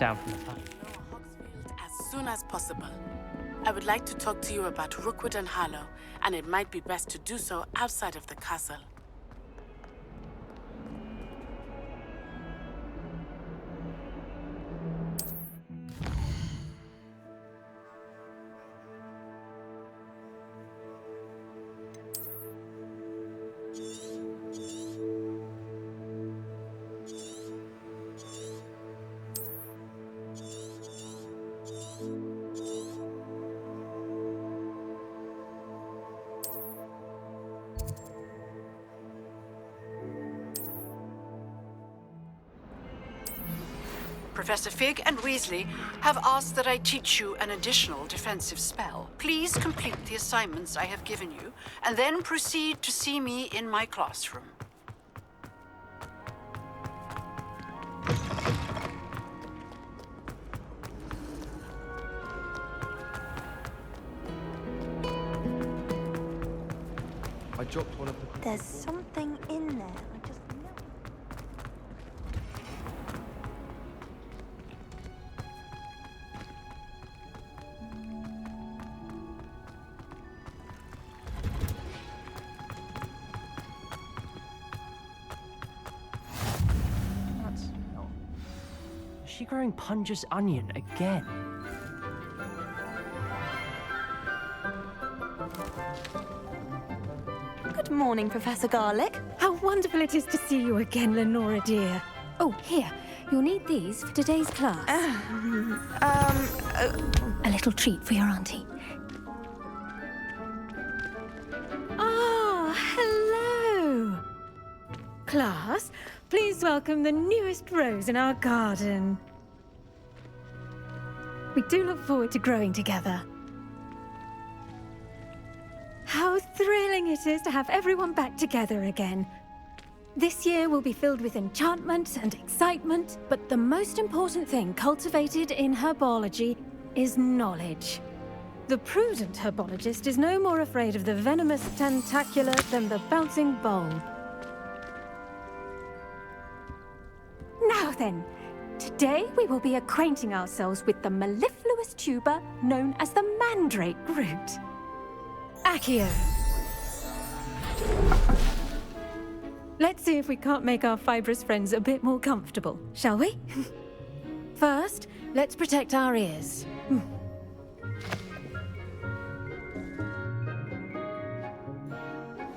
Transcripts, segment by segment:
down from the pipe. As soon as possible. I would like to talk to you about Rookwood and Harlow, and it might be best to do so outside of the castle. Professor Fig and Weasley have asked that I teach you an additional defensive spell. Please complete the assignments I have given you, and then proceed to see me in my classroom. I dropped one of the... There's something in there. I just know. Is she growing Punja's onion again? Good morning, Professor Garlick. How wonderful it is to see you again, Lenora dear. Oh, here. You'll need these for today's class. A little treat for your auntie. Ah, hello. Class, please welcome the newest rose in our garden. We do look forward to growing together. How thrilling it is to have everyone back together again. This year will be filled with enchantment and excitement, but the most important thing cultivated in herbology is knowledge. The prudent herbologist is no more afraid of the venomous tentacula than the bouncing bulb. Now then, today we will be acquainting ourselves with the mellifluous tuber known as the mandrake root. Accio. Let's see if we can't make our fibrous friends a bit more comfortable, shall we? First, let's protect our ears.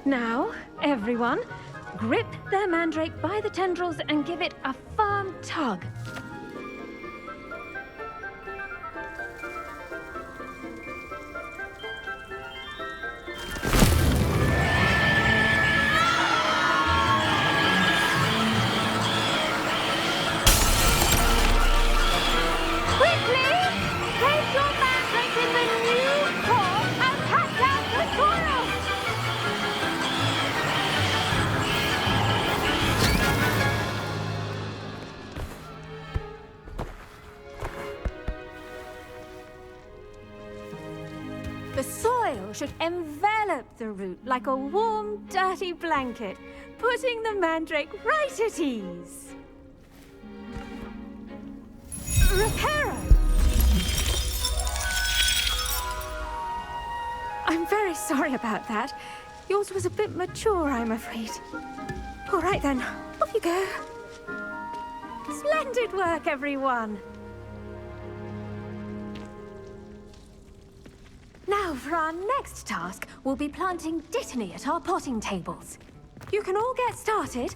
Now, everyone, grip their mandrake by the tendrils and give it a firm tug. The soil should envelop the root like a warm, dirty blanket, putting the mandrake right at ease. Reparo! I'm very sorry about that. Yours was a bit mature, I'm afraid. All right then, off you go. Splendid work, everyone. Now, for our next task, we'll be planting dittany at our potting tables. You can all get started.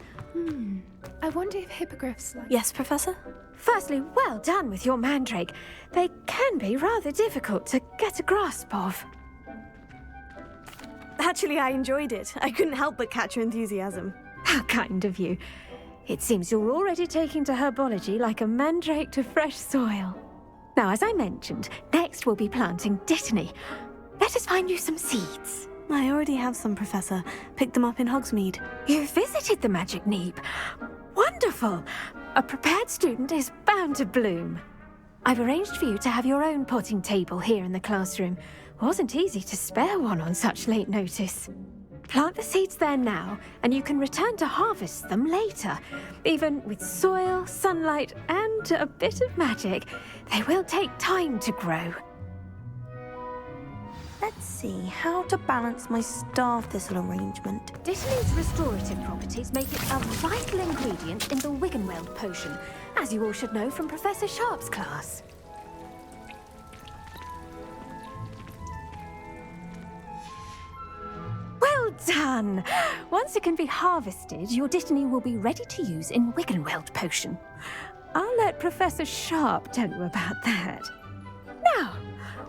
I wonder if hippogriffs like... Yes, Professor? Firstly, well done with your mandrake. They can be rather difficult to get a grasp of. Actually, I enjoyed it. I couldn't help but catch your enthusiasm. How kind of you. It seems you're already taking to herbology like a mandrake to fresh soil. Now, as I mentioned, next we'll be planting dittany. Let us find you some seeds. I already have some, Professor. Picked them up in Hogsmeade. You visited the Magic Neep. Wonderful! A prepared student is bound to bloom. I've arranged for you to have your own potting table here in the classroom. Wasn't easy to spare one on such late notice. Plant the seeds there now, and you can return to harvest them later. Even with soil, sunlight, and a bit of magic, they will take time to grow. Let's see how to balance my star thistle arrangement. Dittany's restorative properties make it a vital ingredient in the Wiggenweld potion, as you all should know from Professor Sharp's class. Well done! Once it can be harvested, your Dittany will be ready to use in Wiggenweld potion. I'll let Professor Sharp tell you about that. Now,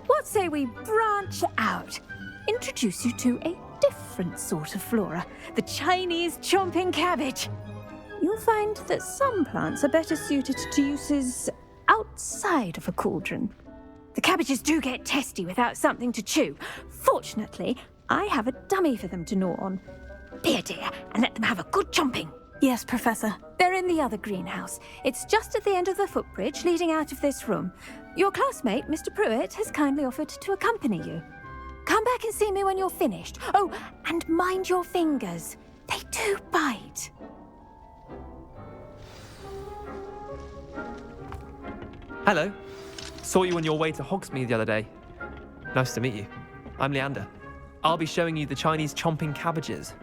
what say we branch out? Introduce you to a different sort of flora, the Chinese chomping cabbage. You'll find that some plants are better suited to uses outside of a cauldron. The cabbages do get testy without something to chew. Fortunately, I have a dummy for them to gnaw on. Be a dear and let them have a good chomping. Yes, Professor. They're in the other greenhouse. It's just at the end of the footbridge leading out of this room. Your classmate, Mr. Pruitt, has kindly offered to accompany you. Come back and see me when you're finished. Oh, and mind your fingers. They do bite. Hello. Saw you on your way to Hogsmeade the other day. Nice to meet you. I'm Leander. I'll be showing you the Chinese chomping cabbages.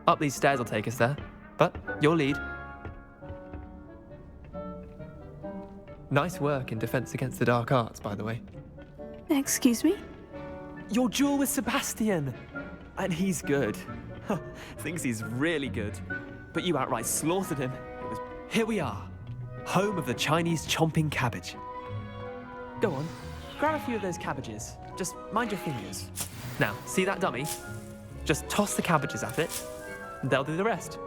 Up these stairs will take us there, but your lead. Nice work in Defense Against the Dark Arts, by the way. Excuse me? Your duel with Sebastian! And he's good. Thinks he's really good. But you outright slaughtered him. Here we are, home of the Chinese chomping cabbage. Go on, grab a few of those cabbages. Just mind your fingers. Now, see that dummy? Just toss the cabbages at it, and they'll do the rest.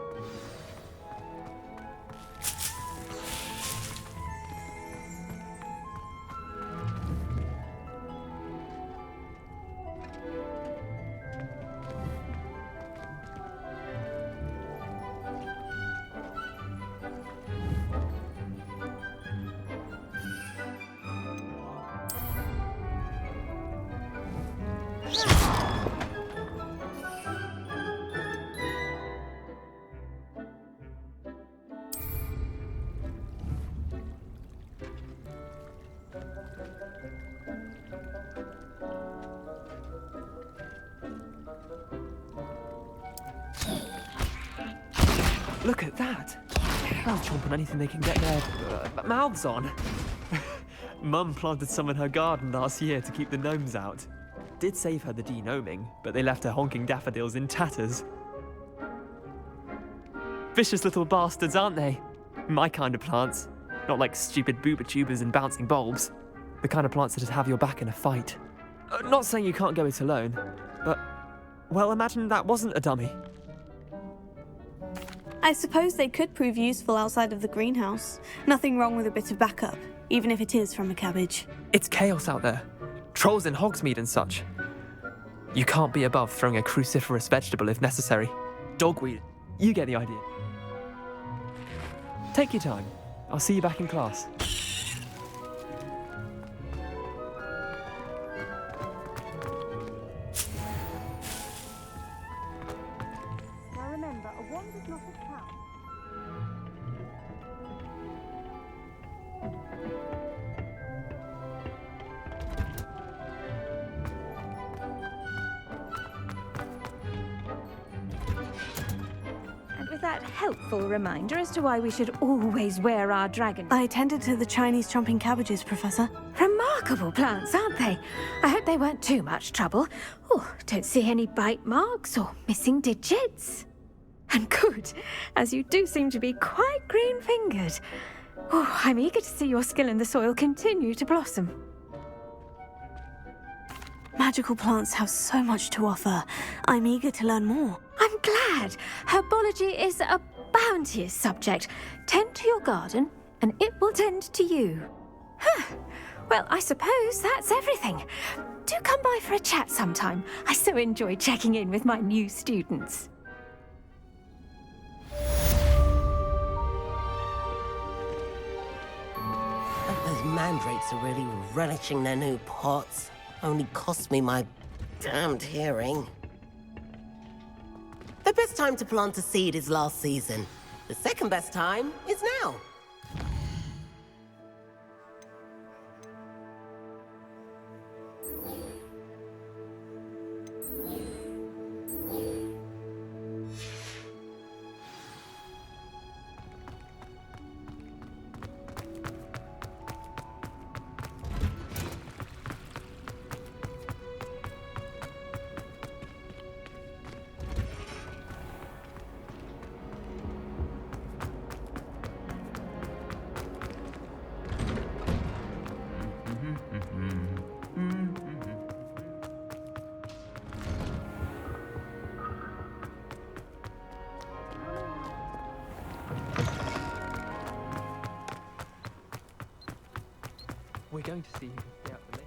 Look at that! They'll chomp on anything they can get their mouths on. Mum planted some in her garden last year to keep the gnomes out. Did save her the de-gnoming, but they left her honking daffodils in tatters. Vicious little bastards, aren't they? My kind of plants. Not like stupid booba tubers and bouncing bulbs. The kind of plants that'd have your back in a fight. Not saying you can't go it alone, but, well, imagine that wasn't a dummy. I suppose they could prove useful outside of the greenhouse. Nothing wrong with a bit of backup, even if it is from a cabbage. It's chaos out there. Trolls in Hogsmeade and such. You can't be above throwing a cruciferous vegetable if necessary. Dogweed. You get the idea. Take your time. I'll see you back in class. Now remember, a wand is not a trap. And with that helpful reminder as to why we should always wear our dragon. I attended to the Chinese chomping cabbages, Professor. Remarkable plants, aren't they? I hope they weren't too much trouble. Oh, don't see any bite marks or missing digits. And good, as you do seem to be quite green-fingered. Oh, I'm eager to see your skill in the soil continue to blossom. Magical plants have so much to offer. I'm eager to learn more. I'm glad. Herbology is a bounteous subject. Tend to your garden, and it will tend to you. Huh. Well, I suppose that's everything. Do come by for a chat sometime. I so enjoy checking in with my new students. Those mandrakes are really relishing their new pots. Only cost me my damned hearing. The best time to plant a seed is last season. The second best time is now. We're going to see who can stay up for late.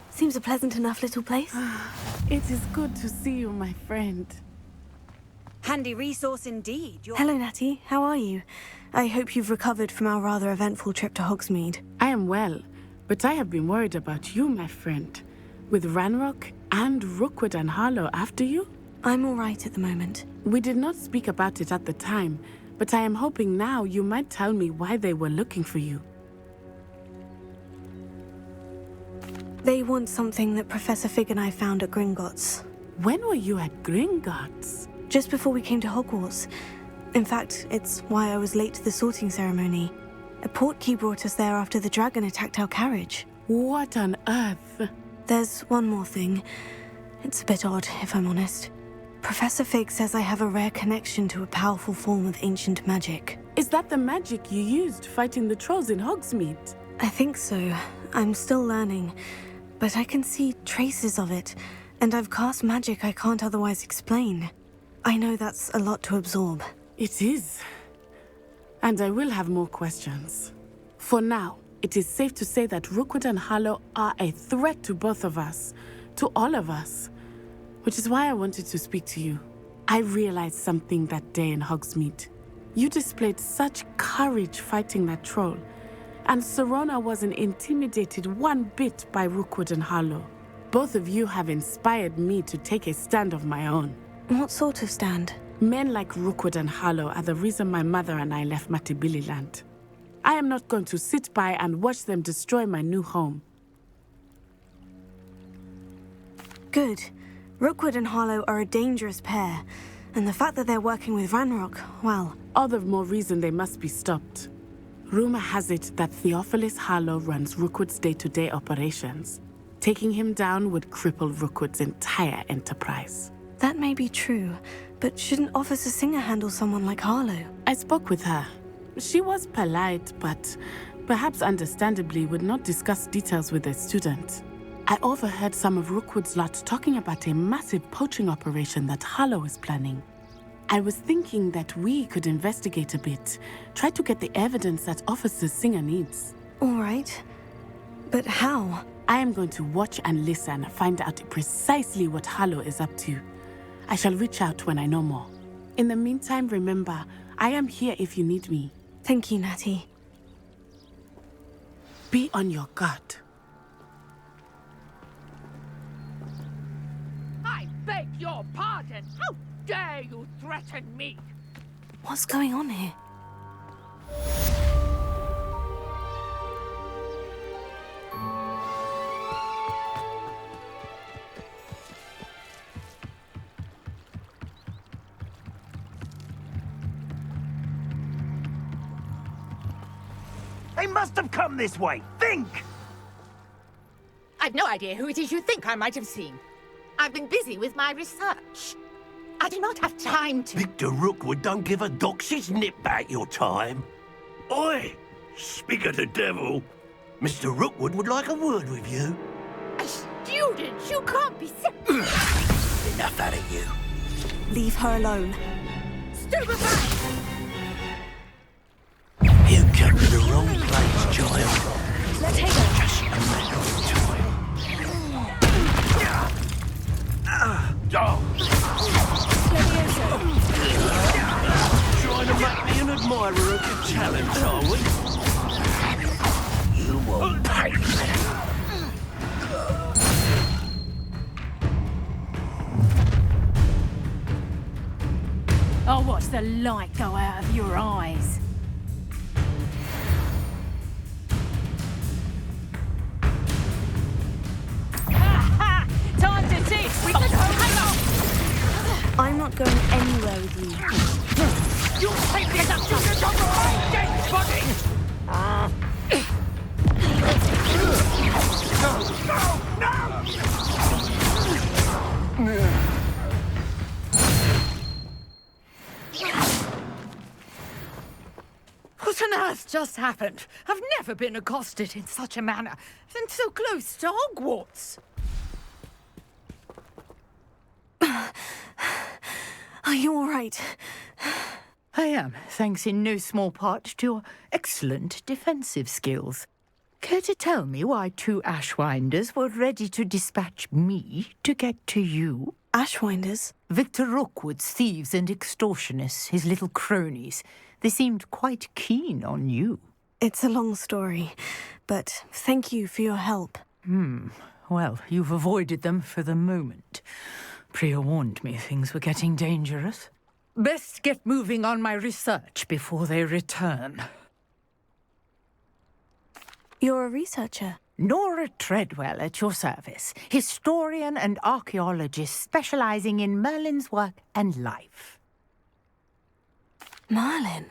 Seems a pleasant enough little place. It is good to see you, my friend. Handy resource indeed. Hello, Natty. How are you? I hope you've recovered from our rather eventful trip to Hogsmeade. I am well, but I have been worried about you, my friend. With Ranrock and Rookwood and Harlow after you? I'm all right at the moment. We did not speak about it at the time, but I am hoping now you might tell me why they were looking for you. They want something that Professor Fig and I found at Gringotts. When were you at Gringotts? Just before we came to Hogwarts. In fact, it's why I was late to the sorting ceremony. A portkey brought us there after the dragon attacked our carriage. What on earth? There's one more thing. It's a bit odd, if I'm honest. Professor Fig says I have a rare connection to a powerful form of ancient magic. Is that the magic you used fighting the trolls in Hogsmeade? I think so. I'm still learning. But I can see traces of it, and I've cast magic I can't otherwise explain. I know that's a lot to absorb. It is. And I will have more questions. For now, it is safe to say that Rookwood and Harlow are a threat to both of us, to all of us. Which is why I wanted to speak to you. I realized something that day in Hogsmeade. You displayed such courage fighting that troll. And Serona wasn't intimidated one bit by Rookwood and Harlow. Both of you have inspired me to take a stand of my own. What sort of stand? Men like Rookwood and Harlow are the reason my mother and I left Matibili land. I am not going to sit by and watch them destroy my new home. Good. Rookwood and Harlow are a dangerous pair, and the fact that they're working with Ranrock, well... All the more reason they must be stopped. Rumor has it that Theophilus Harlow runs Rookwood's day-to-day operations. Taking him down would cripple Rookwood's entire enterprise. That may be true, but shouldn't Officer Singer handle someone like Harlow? I spoke with her. She was polite, but perhaps understandably would not discuss details with a student. I overheard some of Rookwood's lot talking about a massive poaching operation that Harlow is planning. I was thinking that we could investigate a bit, try to get the evidence that Officer Singer needs. All right. But how? I am going to watch and listen, find out precisely what Harlow is up to. I shall reach out when I know more. In the meantime, remember, I am here if you need me. Thank you, Natty. Be on your guard. I beg your pardon. How dare you threaten me? What's going on here? They must have come this way. Think! I've no idea who it is you think I might have seen. I've been busy with my research. I do not have time to... Victor Rookwood don't give a doxy's nip back your time. Oi! Speak of the devil. Mr. Rookwood would like a word with you. A student? You can't be... Enough out of you. Leave her alone. Stupefy! You come to the wrong place, child. Let's take her. Just a matter of time. Trying to make me an admirer of your talent, are we? You won't pay me. I'll watch the light go out of your eyes. Time to see. We can I'm not going anywhere with you. You take this up to my dead body! What on earth just happened? I've never been accosted in such a manner, and so close to Hogwarts. Are you all right? I am, thanks in no small part to your excellent defensive skills. Care to tell me why two Ashwinders were ready to dispatch me to get to you? Ashwinders? Victor Rookwood's thieves and extortionists, his little cronies. They seemed quite keen on you. It's a long story, but thank you for your help. Well, you've avoided them for the moment. Priya warned me things were getting dangerous. Best get moving on my research before they return. You're a researcher? Nora Treadwell at your service, historian and archaeologist specializing in Merlin's work and life. Merlin?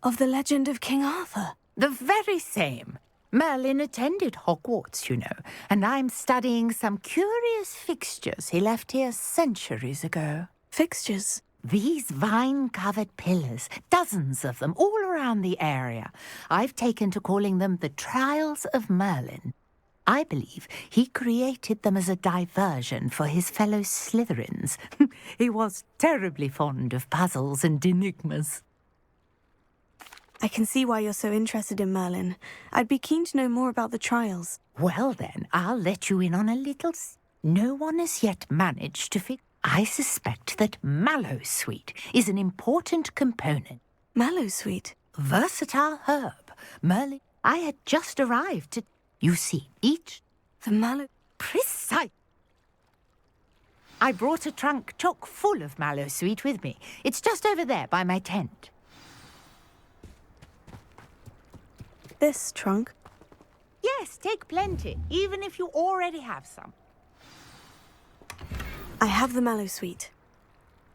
Of the legend of King Arthur? The very same. Merlin attended Hogwarts, you know, and I'm studying some curious fixtures he left here centuries ago. Fixtures? These vine-covered pillars, dozens of them, all around the area. I've taken to calling them the Trials of Merlin. I believe he created them as a diversion for his fellow Slytherins. He was terribly fond of puzzles and enigmas. I can see why you're so interested in Merlin. I'd be keen to know more about the trials. Well then, I'll let you in on a little... No one has yet managed to figure... I suspect that Mallowsweet is an important component. Mallowsweet? Versatile herb. Merlin... I had just arrived to... You see, each... The mallow... Precise. I brought a trunk chock full of mallow sweet with me. It's just over there by my tent. This trunk? Yes, take plenty, even if you already have some. I have the mallow sweet.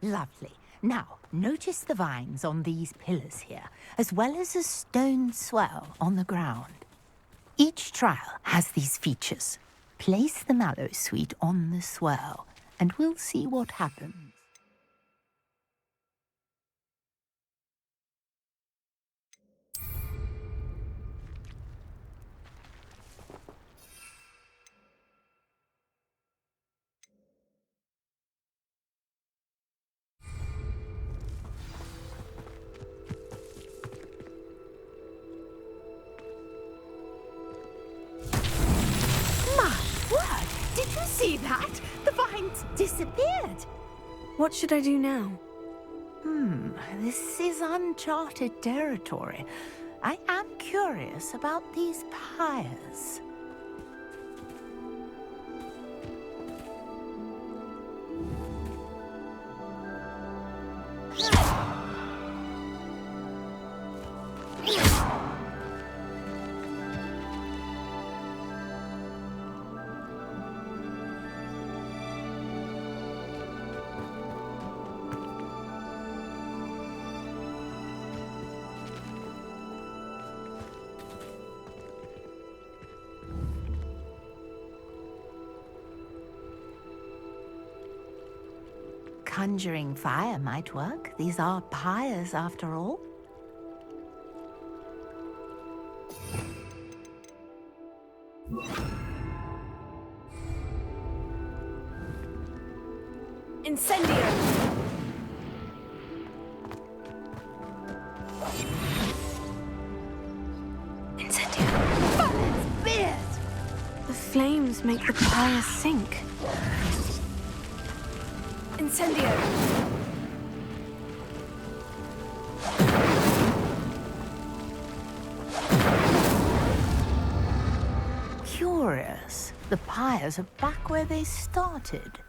Lovely. Now, notice the vines on these pillars here, as well as a stone swell on the ground. Each trial has these features. Place the mallow sweet on the swell, and we'll see what happens. Did you see that? The vines disappeared. What should I do now? This is uncharted territory. I am curious about these pyres. Conjuring fire might work. These are pyres, after all. Incendio! The flames make the pyre sink. Incendio! Curious. The pyres are back where they started.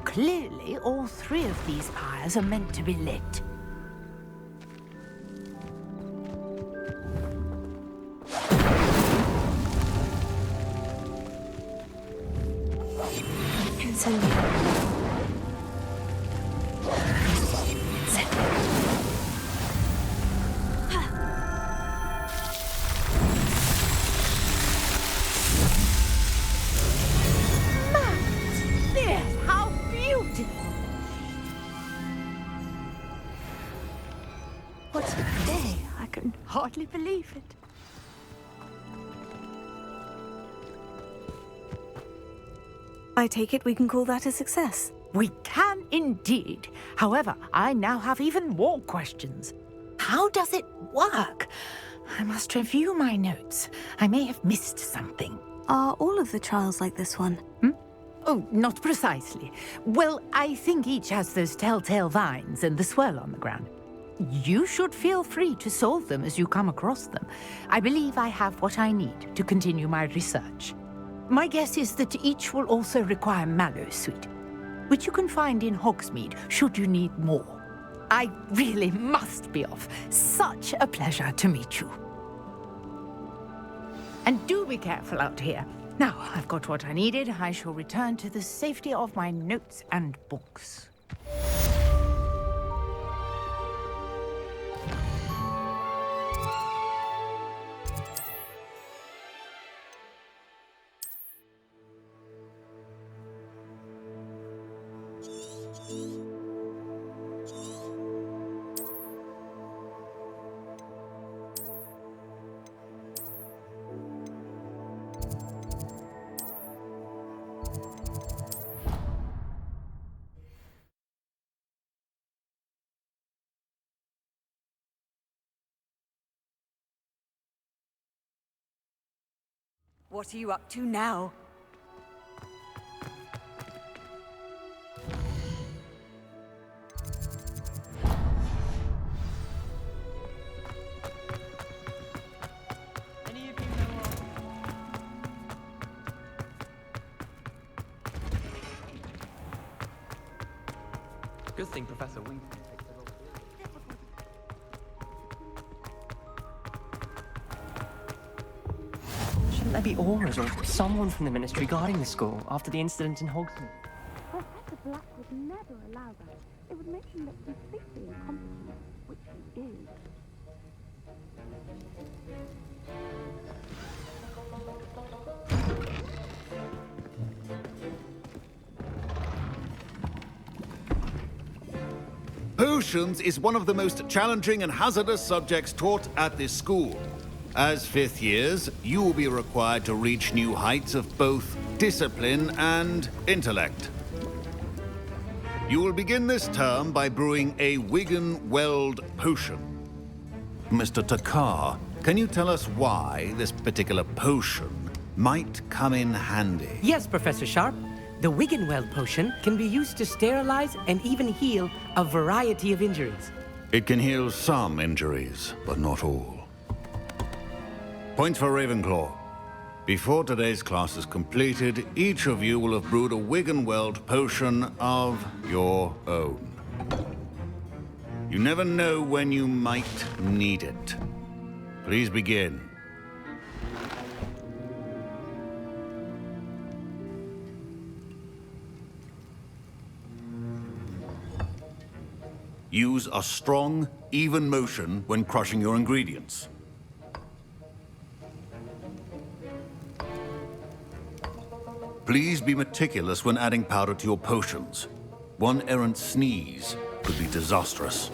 Clearly, all three of these pyres are meant to be lit. What a day! I can hardly believe it. I take it we can call that a success. We can indeed. However, I now have even more questions. How does it work? I must review my notes. I may have missed something. Are all of the trials like this one? Oh, not precisely. Well, I think each has those telltale vines and the swirl on the ground. You should feel free to solve them as you come across them. I believe I have what I need to continue my research. My guess is that each will also require mallow sweet, which you can find in Hogsmeade should you need more. I really must be off. Such a pleasure to meet you. And do be careful out here. Now I've got what I needed, I shall return to the safety of my notes and books. What are you up to now? Any of you know Good thing Professor Weasley takes the role. Shouldn't there be Auras or someone from the Ministry guarding the school after the incident in Hogsmeade? Professor Black would never allow that. It would make him look completely incompetent, which he is. Potions is one of the most challenging and hazardous subjects taught at this school. As fifth years, you will be required to reach new heights of both discipline and intellect. You will begin this term by brewing a Wigan-Weld potion. Mr. Takar, can you tell us why this particular potion might come in handy? Yes, Professor Sharp. The Wiggenweld potion can be used to sterilize and even heal a variety of injuries. It can heal some injuries, but not all. Points for Ravenclaw. Before today's class is completed, each of you will have brewed a Wiggenweld potion of your own. You never know when you might need it. Please begin. Use a strong, even motion when crushing your ingredients. Please be meticulous when adding powder to your potions. One errant sneeze could be disastrous.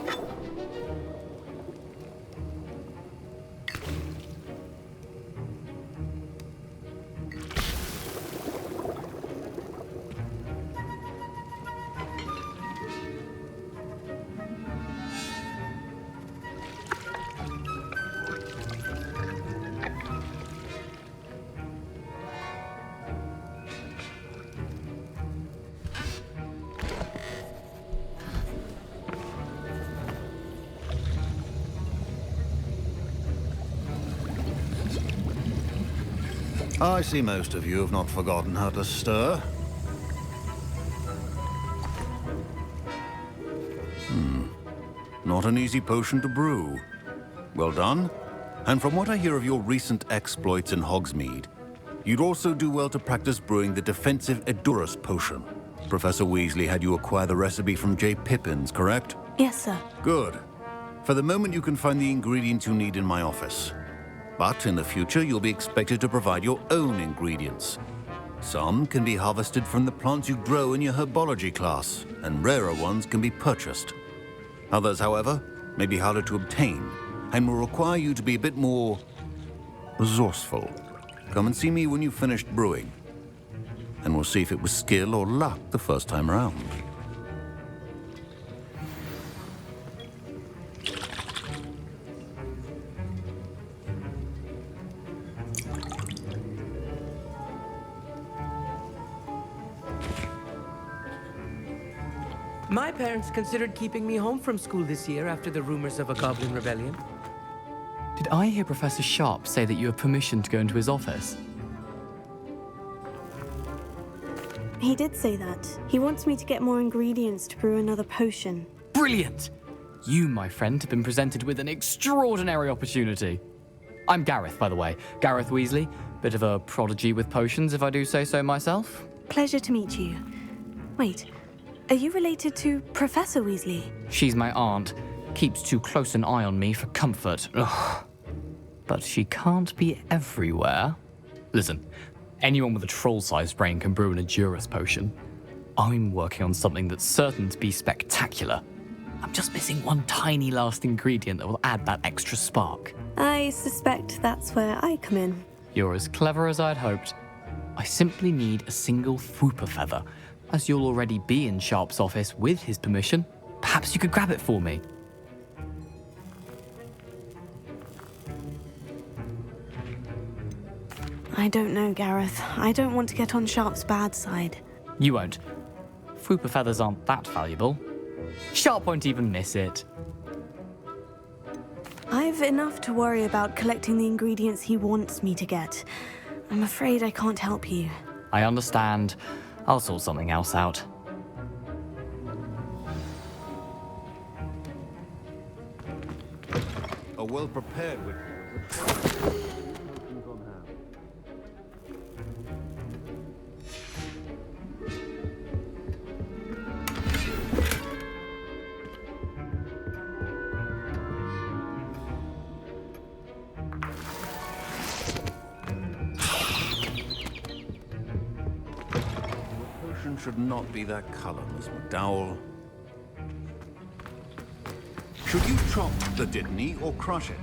I see most of you have not forgotten how to stir. Not an easy potion to brew. Well done. And from what I hear of your recent exploits in Hogsmeade, you'd also do well to practice brewing the defensive Edurus potion. Professor Weasley had you acquire the recipe from J. Pippins, correct? Yes, sir. Good. For the moment, you can find the ingredients you need in my office. But in the future, you'll be expected to provide your own ingredients. Some can be harvested from the plants you grow in your herbology class, and rarer ones can be purchased. Others, however, may be harder to obtain, and will require you to be a bit more resourceful. Come and see me when you've finished brewing, and we'll see if it was skill or luck the first time around. My parents considered keeping me home from school this year after the rumors of a goblin rebellion. Did I hear Professor Sharp say that you have permission to go into his office? He did say that. He wants me to get more ingredients to brew another potion. Brilliant! You, my friend, have been presented with an extraordinary opportunity. I'm Gareth, by the way. Gareth Weasley. Bit of a prodigy with potions, if I do say so myself. Pleasure to meet you. Wait, are you related to Professor Weasley? She's my aunt. Keeps too close an eye on me for comfort. Ugh. But she can't be everywhere. Listen, anyone with a troll-sized brain can brew an Edurus potion. I'm working on something that's certain to be spectacular. I'm just missing one tiny last ingredient that will add that extra spark. I suspect that's where I come in. You're as clever as I'd hoped. I simply need a single Fwooper feather. As you'll already be in Sharp's office with his permission, perhaps you could grab it for me. I don't know, Gareth. I don't want to get on Sharp's bad side. You won't. Fupa feathers aren't that valuable. Sharp won't even miss it. I've enough to worry about collecting the ingredients he wants me to get. I'm afraid I can't help you. I understand. I'll sort something else out. A well-prepared witch. Should not be that color, Miss McDowell. Should you chop the Dittany or crush it?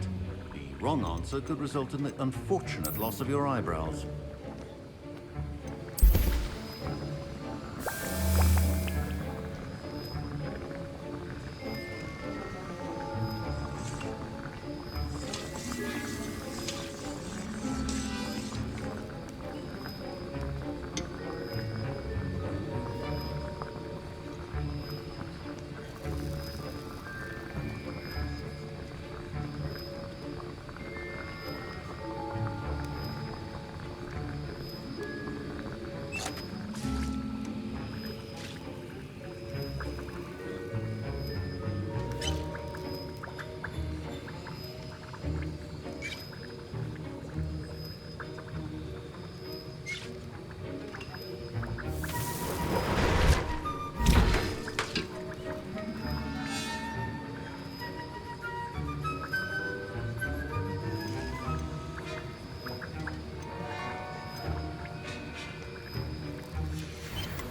The wrong answer could result in the unfortunate loss of your eyebrows.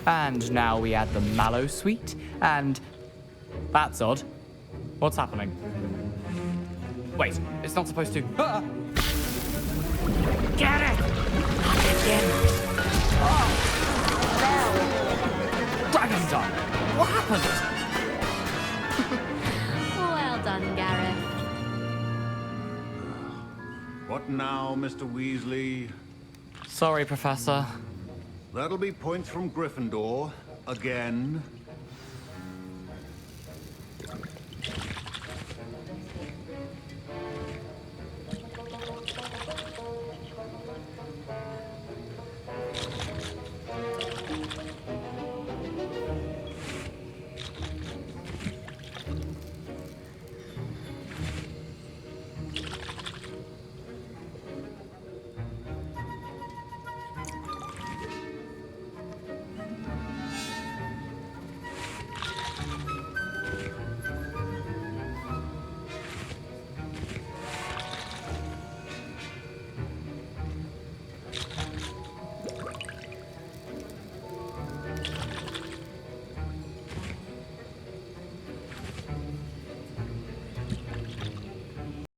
And now we add the mallow sweet, and... That's odd. What's happening? Wait, it's not supposed to... Ah! Get it! Not again. Oh! No! Dragon Dog! What happened? Well done, Gareth. What now, Mr. Weasley? Sorry, Professor. That'll be points from Gryffindor. Again.